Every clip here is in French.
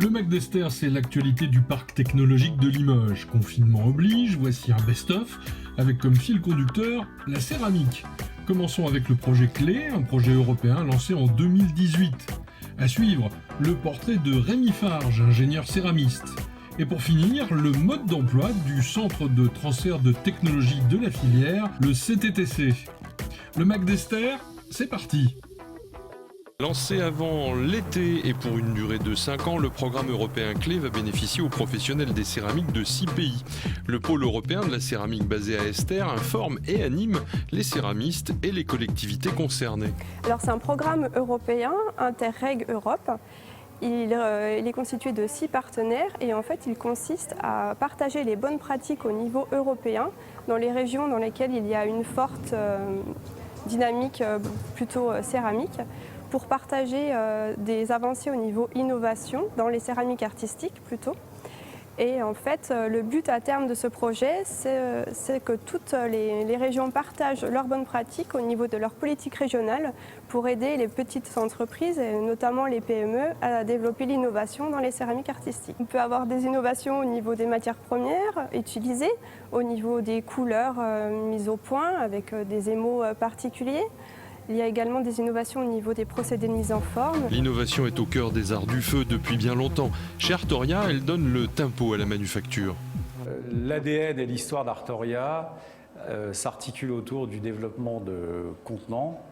Le Mac d'Esther, c'est l'actualité du parc technologique de Limoges. Confinement oblige, voici un best-of, avec comme fil conducteur la céramique. Commençons avec le projet clé, un projet européen lancé en 2018. À suivre, le portrait de Rémi Farge, ingénieur céramiste. Et pour finir, le mode d'emploi du Centre de transfert de technologie de la filière, le CTTC. Le Mac d'Esther, c'est parti! Lancé avant l'été et pour une durée de 5 ans, le programme européen clé va bénéficier aux professionnels des céramiques de 6 pays. Le pôle européen de la céramique basé à Esther informe et anime les céramistes et les collectivités concernées. Alors c'est un programme européen, Interreg Europe. Il est constitué de 6 partenaires et en fait il consiste à partager les bonnes pratiques au niveau européen dans les régions dans lesquelles il y a une forte dynamique plutôt céramique, pour partager des avancées au niveau innovation dans les céramiques artistiques plutôt. Et en fait, le but à terme de ce projet, c'est que toutes les régions partagent leurs bonnes pratiques au niveau de leur politique régionale pour aider les petites entreprises, et notamment les PME, à développer l'innovation dans les céramiques artistiques. On peut avoir des innovations au niveau des matières premières utilisées, au niveau des couleurs mises au point avec des émaux particuliers. Il y a également des innovations au niveau des procédés de mise en forme. L'innovation est au cœur des arts du feu depuis bien longtemps. Chez Artoria, elle donne le tempo à la manufacture. L'ADN et l'histoire d'Artoria s'articulent autour du développement de contenants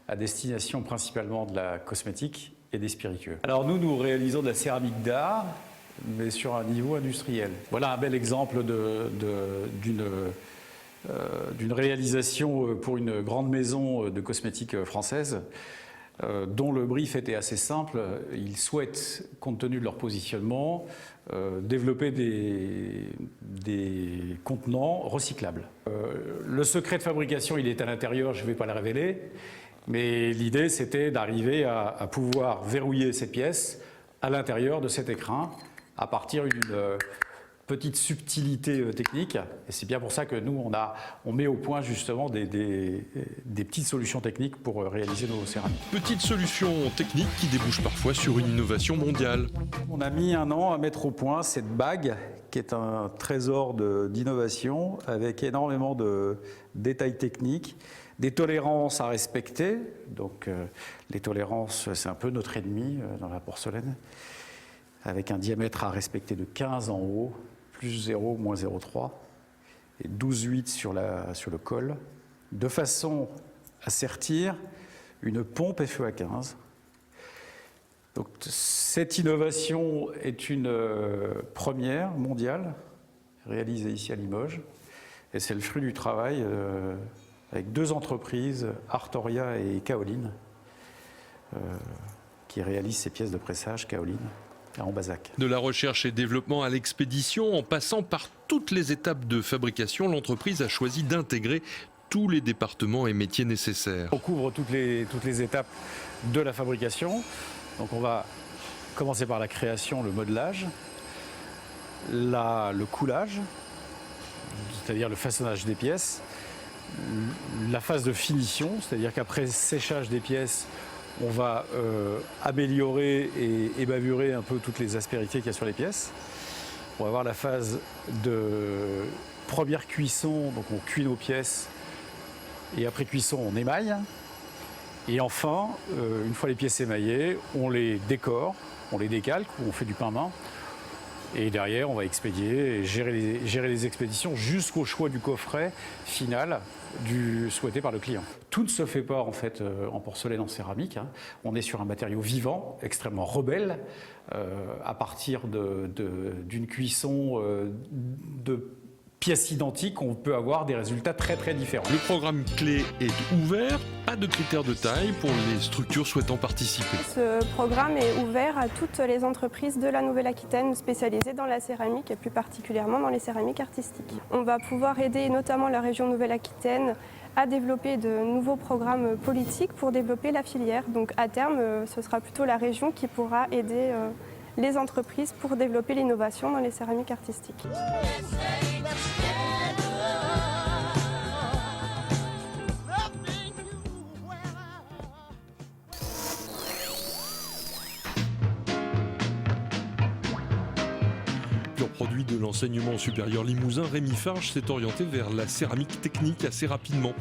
à destination principalement de la cosmétique et des spiritueux. Alors nous réalisons de la céramique d'art, mais sur un niveau industriel. Voilà un bel exemple d'une réalisation pour une grande maison de cosmétiques française dont le brief était assez simple. Ils souhaitent, compte tenu de leur positionnement, développer des contenants recyclables. Le secret de fabrication, il est à l'intérieur, je ne vais pas le révéler, mais l'idée c'était d'arriver à pouvoir verrouiller ces pièces à l'intérieur de cet écrin à partir d'une petite subtilité technique, et c'est bien pour ça que nous on met au point justement des petites solutions techniques pour réaliser nos céramiques. Petites solutions techniques qui débouchent parfois sur une innovation mondiale. On a mis 1 an à mettre au point cette bague qui est un trésor d'innovation avec énormément de détails techniques, des tolérances à respecter, donc les tolérances c'est un peu notre ennemi dans la porcelaine, avec un diamètre à respecter de 15 en haut, plus 0, moins 0,3 et 12,8 sur le col, de façon à sertir une pompe FEA15. Donc, cette innovation est une première mondiale réalisée ici à Limoges, et c'est le fruit du travail avec 2 entreprises, Artoria et Kaolin, qui réalisent ces pièces de pressage Kaolin en Basac. De la recherche et développement à l'expédition, en passant par toutes les étapes de fabrication, l'entreprise a choisi d'intégrer tous les départements et métiers nécessaires. On couvre toutes les étapes de la fabrication. Donc on va commencer par la création, le modelage, le coulage, c'est-à-dire le façonnage des pièces, la phase de finition, c'est-à-dire qu'après séchage des pièces, on va améliorer et bavurer un peu toutes les aspérités qu'il y a sur les pièces. On va avoir la phase de première cuisson, donc on cuit nos pièces et après cuisson on émaille. Et enfin, une fois les pièces émaillées, on les décore, on les décalque ou on fait du pain-main. Et derrière, on va expédier et gérer les expéditions jusqu'au choix du coffret final souhaité par le client. Tout ne se fait pas en fait en porcelaine, en céramique. On est sur un matériau vivant, extrêmement rebelle, à partir d'une cuisson de pièces identiques, on peut avoir des résultats très très différents. Le programme clé est ouvert, pas de critères de taille pour les structures souhaitant participer. Ce programme est ouvert à toutes les entreprises de la Nouvelle-Aquitaine spécialisées dans la céramique et plus particulièrement dans les céramiques artistiques. On va pouvoir aider notamment la région Nouvelle-Aquitaine à développer de nouveaux programmes politiques pour développer la filière. Donc à terme, ce sera plutôt la région qui pourra aider les entreprises pour développer l'innovation dans les céramiques artistiques. produit de l'enseignement supérieur limousin, Rémi Farge s'est orienté vers la céramique technique assez rapidement.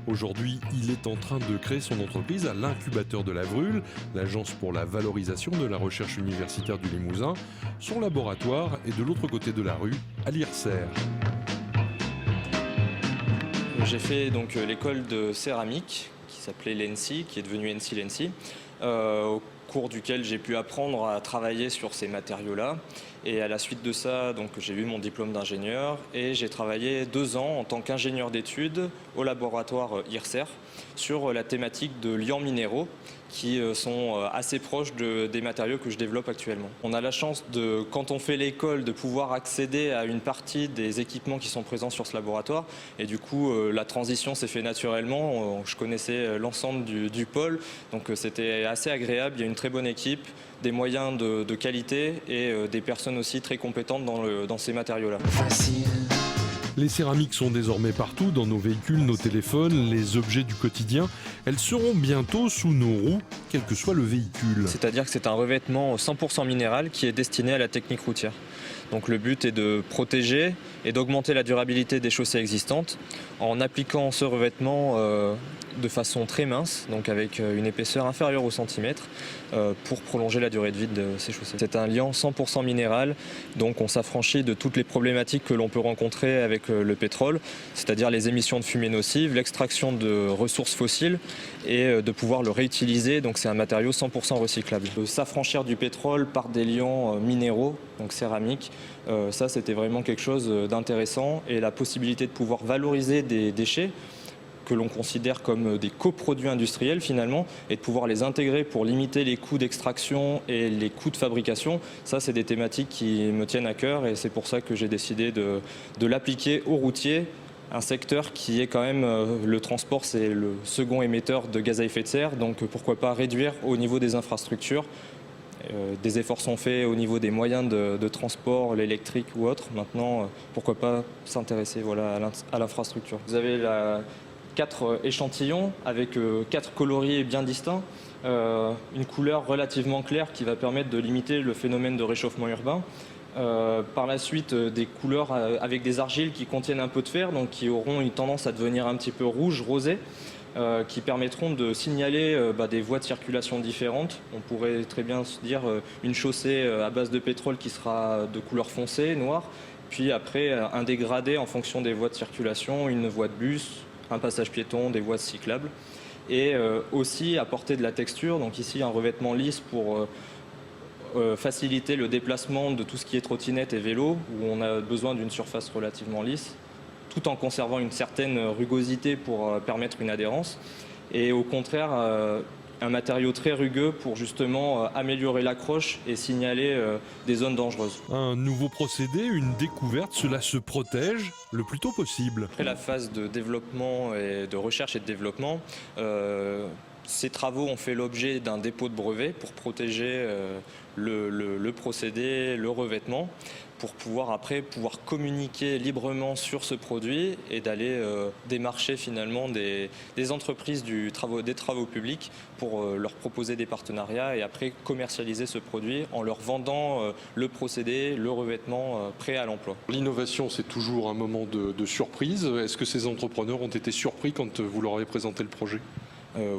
Aujourd'hui, il est en train de créer son entreprise à l'incubateur de la Vrule, l'agence pour la valorisation de la recherche universitaire du Limousin. Son laboratoire est de l'autre côté de la rue, à l'IRSER. J'ai fait donc l'école de céramique qui s'appelait l'ENSI, qui est devenue ENSI-LENSI, au cours duquel j'ai pu apprendre à travailler sur ces matériaux-là. Et à la suite de ça, donc, j'ai eu mon diplôme d'ingénieur et j'ai travaillé 2 ans en tant qu'ingénieur d'études au laboratoire IRSER sur la thématique de liants minéraux qui sont assez proches des matériaux que je développe actuellement. On a la chance, quand on fait l'école, de pouvoir accéder à une partie des équipements qui sont présents sur ce laboratoire. Et du coup, la transition s'est faite naturellement. Je connaissais l'ensemble du pôle, donc c'était assez agréable. Il y a une très bonne équipe, des moyens de qualité et des personnes aussi très compétentes dans ces matériaux-là. Les céramiques sont désormais partout, dans nos véhicules, nos téléphones, les objets du quotidien. Elles seront bientôt sous nos roues, quel que soit le véhicule. C'est-à-dire que c'est un revêtement 100% minéral qui est destiné à la technique routière. Donc le but est de protéger et d'augmenter la durabilité des chaussées existantes en appliquant ce revêtement de façon très mince, donc avec une épaisseur inférieure au centimètre, pour prolonger la durée de vie de ces chaussées. C'est un liant 100% minéral, donc on s'affranchit de toutes les problématiques que l'on peut rencontrer avec le pétrole, c'est-à-dire les émissions de fumée nocives, l'extraction de ressources fossiles et de pouvoir le réutiliser, donc c'est un matériau 100% recyclable. S'affranchir du pétrole par des liants minéraux, donc céramiques, ça c'était vraiment quelque chose d'intéressant, et la possibilité de pouvoir valoriser des déchets que l'on considère comme des coproduits industriels finalement, et de pouvoir les intégrer pour limiter les coûts d'extraction et les coûts de fabrication, ça c'est des thématiques qui me tiennent à cœur, et c'est pour ça que j'ai décidé de l'appliquer aux routiers, un secteur qui est quand même, le transport c'est le second émetteur de gaz à effet de serre, donc pourquoi pas réduire au niveau des infrastructures. Des efforts sont faits au niveau des moyens de transport, l'électrique ou autre. Maintenant, pourquoi pas s'intéresser à l'infrastructure. Vous avez 4 échantillons avec 4 coloris bien distincts, une couleur relativement claire qui va permettre de limiter le phénomène de réchauffement urbain. Par la suite, des couleurs avec des argiles qui contiennent un peu de fer, donc qui auront une tendance à devenir un petit peu rouge, rosé, qui permettront de signaler des voies de circulation différentes. On pourrait très bien se dire une chaussée à base de pétrole qui sera de couleur foncée, noire, puis après un dégradé en fonction des voies de circulation, une voie de bus, un passage piéton, des voies cyclables, et aussi apporter de la texture, donc ici un revêtement lisse pour faciliter le déplacement de tout ce qui est trottinette et vélo, où on a besoin d'une surface relativement lisse, tout en conservant une certaine rugosité pour permettre une adhérence, et au contraire un matériau très rugueux pour justement améliorer l'accroche et signaler des zones dangereuses. Un nouveau procédé, une découverte, cela se protège le plus tôt possible. Après la phase de développement et de recherche et de développement, ces travaux ont fait l'objet d'un dépôt de brevet pour protéger le procédé, le revêtement, pour pouvoir communiquer librement sur ce produit et d'aller démarcher finalement des entreprises des travaux publics pour leur proposer des partenariats et après commercialiser ce produit en leur vendant le procédé, le revêtement prêt à l'emploi. L'innovation, c'est toujours un moment de surprise. Est-ce que ces entrepreneurs ont été surpris quand vous leur avez présenté le projet ?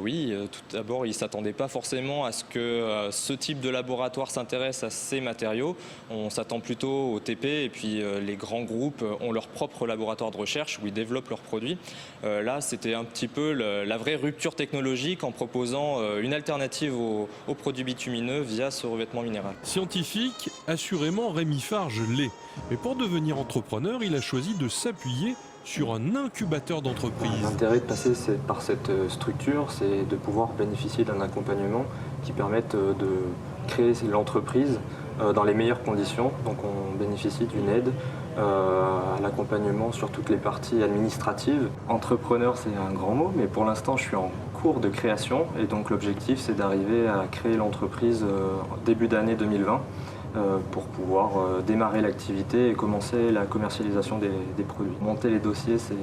Oui, tout d'abord, ils ne s'attendaient pas forcément à ce que ce type de laboratoire s'intéresse à ces matériaux. On s'attend plutôt au TP, et puis les grands groupes ont leur propre laboratoire de recherche où ils développent leurs produits. Là, c'était un petit peu la vraie rupture technologique en proposant une alternative aux produits bitumineux via ce revêtement minéral. Scientifique, assurément Rémi Farge l'est. Mais pour devenir entrepreneur, il a choisi de s'appuyer sur un incubateur d'entreprise. L'intérêt de passer par cette structure, c'est de pouvoir bénéficier d'un accompagnement qui permette de créer l'entreprise dans les meilleures conditions. Donc on bénéficie d'une aide à l'accompagnement sur toutes les parties administratives. Entrepreneur, c'est un grand mot, mais pour l'instant je suis en cours de création, et donc l'objectif c'est d'arriver à créer l'entreprise début d'année 2020. Pour pouvoir démarrer l'activité et commencer la commercialisation des produits. Monter les dossiers, c'est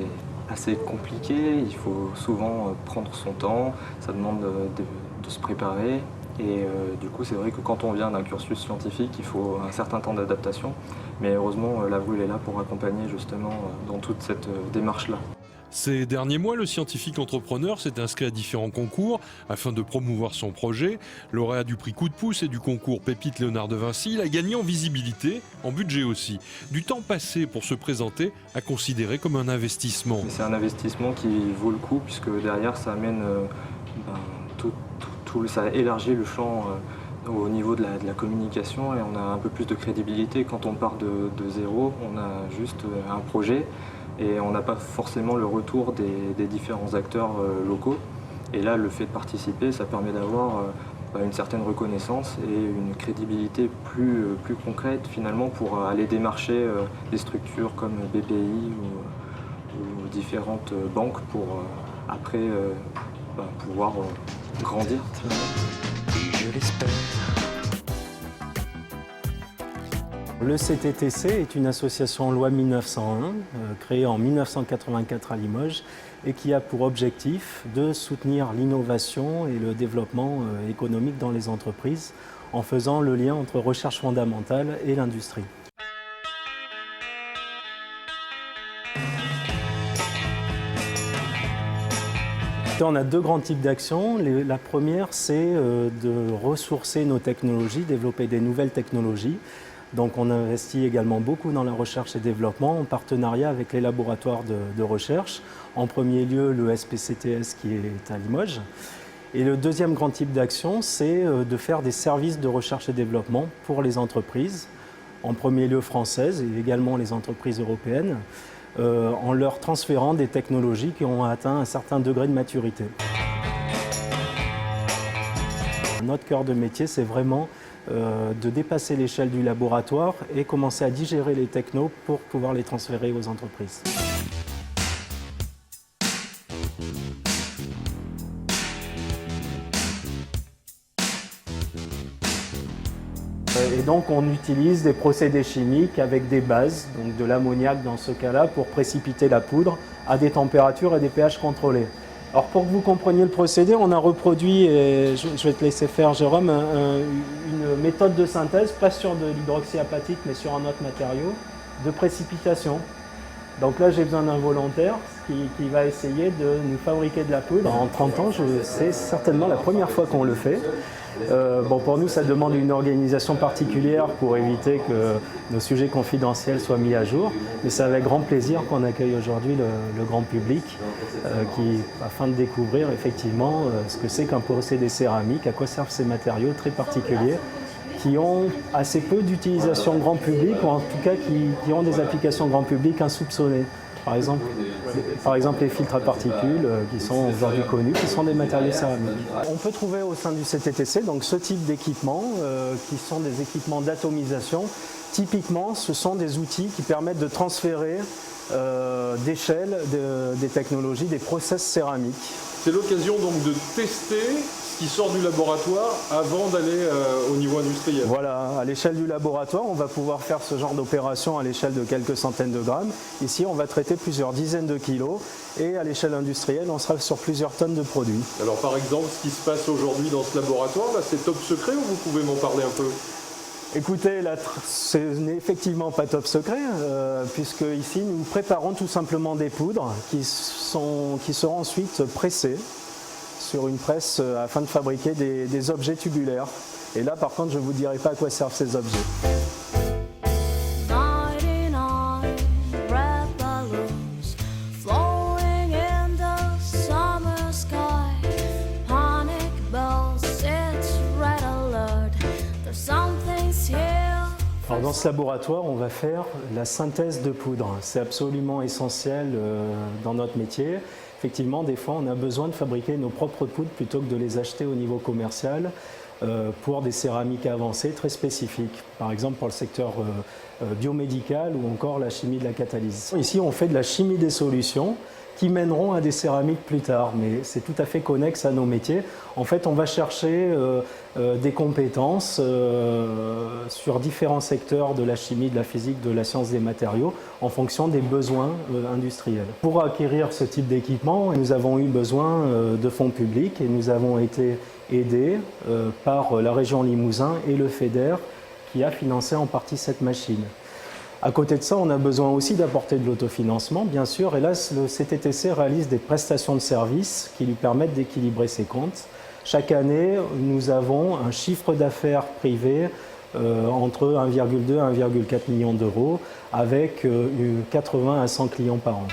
assez compliqué, il faut souvent prendre son temps, ça demande de se préparer, Et du coup, c'est vrai que quand on vient d'un cursus scientifique, il faut un certain temps d'adaptation. Mais heureusement, la Brûle est là pour accompagner justement dans toute cette démarche-là. Ces derniers mois, le scientifique entrepreneur s'est inscrit à différents concours afin de promouvoir son projet. Lauréat du prix Coup de pouce et du concours Pépite Léonard de Vinci, il a gagné en visibilité, en budget aussi. Du temps passé pour se présenter à considérer comme un investissement. C'est un investissement qui vaut le coup puisque derrière ça amène ça élargit le champ au niveau de la communication et on a un peu plus de crédibilité. Quand on part de zéro, on a juste un projet et on n'a pas forcément le retour des différents acteurs locaux. Et là, le fait de participer, ça permet d'avoir une certaine reconnaissance et une crédibilité plus concrète finalement pour aller démarcher des structures comme BPI ou différentes banques pour après pouvoir grandir. Et je l'espère. Le CTTC est une association loi 1901, créée en 1984 à Limoges et qui a pour objectif de soutenir l'innovation et le développement économique dans les entreprises en faisant le lien entre recherche fondamentale et l'industrie. On a deux grands types d'actions. La première, c'est de ressourcer nos technologies, développer des nouvelles technologies. Donc on investit également beaucoup dans la recherche et développement en partenariat avec les laboratoires de recherche. En premier lieu, le SPCTS qui est à Limoges. Et le deuxième grand type d'action, c'est de faire des services de recherche et développement pour les entreprises, en premier lieu françaises et également les entreprises européennes, en leur transférant des technologies qui ont atteint un certain degré de maturité. Notre cœur de métier, c'est vraiment de dépasser l'échelle du laboratoire et commencer à digérer les technos pour pouvoir les transférer aux entreprises. Et donc on utilise des procédés chimiques avec des bases, donc de l'ammoniac dans ce cas-là, pour précipiter la poudre à des températures et des pH contrôlés. Alors pour que vous compreniez le procédé, on a reproduit, et je vais te laisser faire Jérôme, une méthode de synthèse, pas sur de l'hydroxyapatite mais sur un autre matériau, de précipitation. Donc là j'ai besoin d'un volontaire qui va essayer de nous fabriquer de la poudre. En 30 ans, c'est certainement la première fois qu'on le fait. Pour nous, ça demande une organisation particulière pour éviter que nos sujets confidentiels soient mis à jour. Mais c'est avec grand plaisir qu'on accueille aujourd'hui le grand public afin de découvrir effectivement ce que c'est qu'un procédé céramique, à quoi servent ces matériaux très particuliers qui ont assez peu d'utilisation grand public ou en tout cas qui ont des applications grand public insoupçonnées. Par exemple, les filtres à particules qui sont aujourd'hui connus, qui sont des matériaux céramiques. On peut trouver au sein du CTTC donc, ce type d'équipements qui sont des équipements d'atomisation. Typiquement, ce sont des outils qui permettent de transférer d'échelle des technologies, des process céramiques. C'est l'occasion donc de tester ce qui sort du laboratoire avant d'aller au niveau industriel. Voilà, à l'échelle du laboratoire, on va pouvoir faire ce genre d'opération à l'échelle de quelques centaines de grammes. Ici, on va traiter plusieurs dizaines de kilos et à l'échelle industrielle, on sera sur plusieurs tonnes de produits. Alors par exemple, ce qui se passe aujourd'hui dans ce laboratoire, là, c'est top secret ou vous pouvez m'en parler un peu ? Écoutez, ce n'est effectivement pas top secret, puisque ici nous préparons tout simplement des poudres qui seront ensuite pressées sur une presse afin de fabriquer des objets tubulaires. Et là par contre je ne vous dirai pas à quoi servent ces objets. Alors dans ce laboratoire, on va faire la synthèse de poudre. C'est absolument essentiel dans notre métier. Effectivement, des fois, on a besoin de fabriquer nos propres poudres plutôt que de les acheter au niveau commercial pour des céramiques avancées très spécifiques. Par exemple, pour le secteur biomédical ou encore la chimie de la catalyse. Ici, on fait de la chimie des solutions qui mèneront à des céramiques plus tard, mais c'est tout à fait connexe à nos métiers. En fait, on va chercher des compétences sur différents secteurs de la chimie, de la physique, de la science des matériaux, en fonction des besoins industriels. Pour acquérir ce type d'équipement, nous avons eu besoin de fonds publics et nous avons été aidés par la région Limousin et le FEDER qui a financé en partie cette machine. À côté de ça, on a besoin aussi d'apporter de l'autofinancement, bien sûr, et là, le CTTC réalise des prestations de services qui lui permettent d'équilibrer ses comptes. Chaque année, nous avons un chiffre d'affaires privé entre 1,2 et 1,4 million d'euros, avec 80 à 100 clients par an.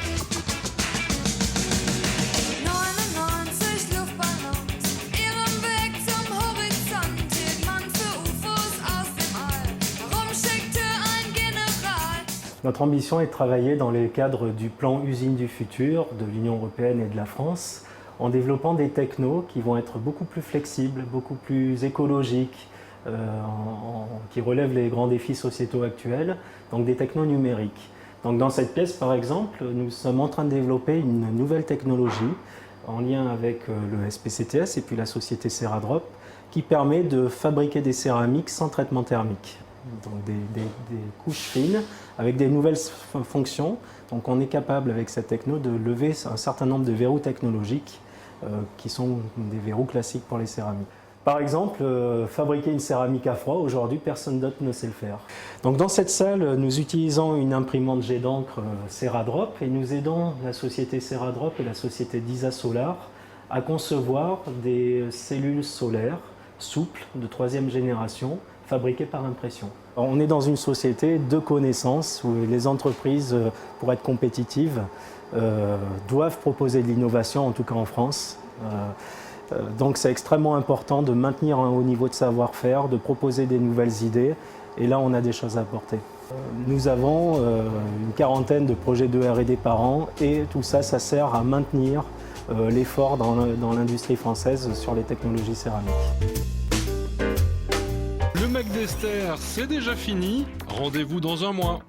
Notre ambition est de travailler dans les cadres du plan Usine du futur de l'Union européenne et de la France, en développant des technos qui vont être beaucoup plus flexibles, beaucoup plus écologiques, qui relèvent les grands défis sociétaux actuels, donc des technos numériques. Donc dans cette pièce, par exemple, nous sommes en train de développer une nouvelle technologie en lien avec le SPCTS et puis la société Ceradrop, qui permet de fabriquer des céramiques sans traitement thermique. Donc des couches fines avec des nouvelles fonctions. Donc on est capable avec cette techno de lever un certain nombre de verrous technologiques qui sont des verrous classiques pour les céramiques. Par exemple, fabriquer une céramique à froid, aujourd'hui personne d'autre ne sait le faire. Donc dans cette salle, nous utilisons une imprimante jet d'encre Ceradrop et nous aidons la société Ceradrop et la société DISA Solar à concevoir des cellules solaires souples de 3e génération fabriquées par impression. On est dans une société de connaissances où les entreprises, pour être compétitives, doivent proposer de l'innovation, en tout cas en France. Donc c'est extrêmement important de maintenir un haut niveau de savoir-faire, de proposer des nouvelles idées, et là on a des choses à apporter. Nous avons une quarantaine de projets de R&D par an, et tout ça, ça sert à maintenir l'effort dans l'industrie française sur les technologies céramiques. Le Mac d'Esther, c'est déjà fini. Rendez-vous dans un mois.